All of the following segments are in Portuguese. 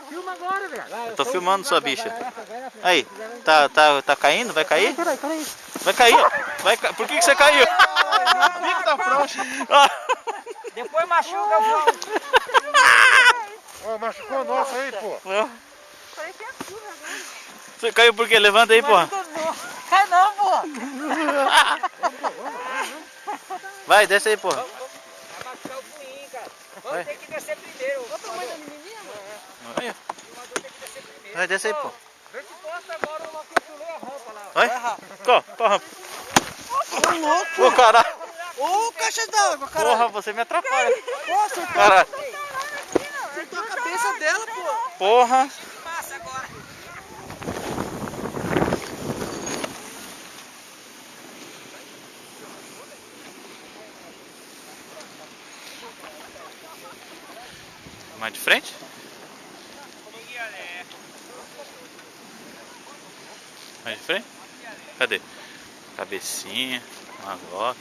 Filma agora, velho. Eu tô filmando sua bicha. Aí, tá caindo? Vai cair? Peraí. Vai cair, ó. Por que você caiu? Bico da frouxa. Depois machuca o João. Ó, machucou a nossa aí, pô. Você caiu por quê? Levanta aí, porra. Cai não, porra. Vai, desce aí, porra. Vai machucar o punho, cara. Vamos ter que descer primeiro. Olha o tamanho da menininha, mano. Aí. Vai, desce aí, porra. Vê se posta agora uma coisa a rampa lá. Vai. Qual rampa? Ô, caralho. Ô, caixa d'água, cara. Porra, você me atrapalha. Nossa, Caralho. acertou a cabeça dela, pô. Porra. Passa agora. Mais de frente? Mais de frente? Cadê? Cabecinha, uma gota.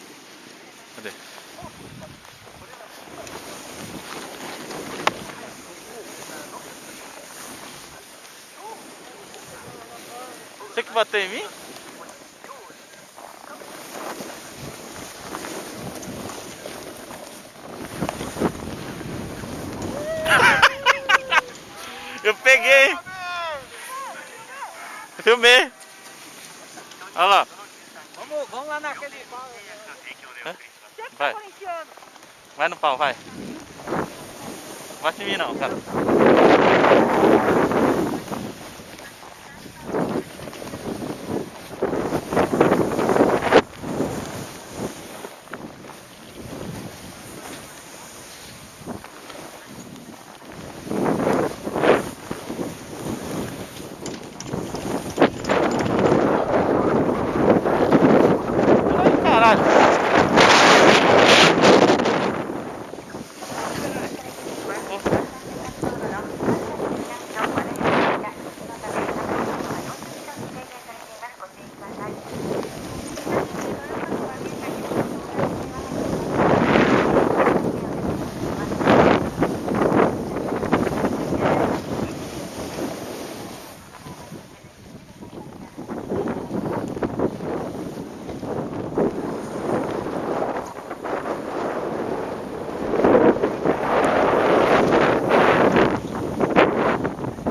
Cadê? Você que bateu em mim? Eu peguei! Filmei! Olha lá! Vamos lá naquele pau. Vai! Vai no pau, vai! Não bate em mim não, cara!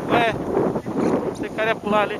Ué, você queria pular ali?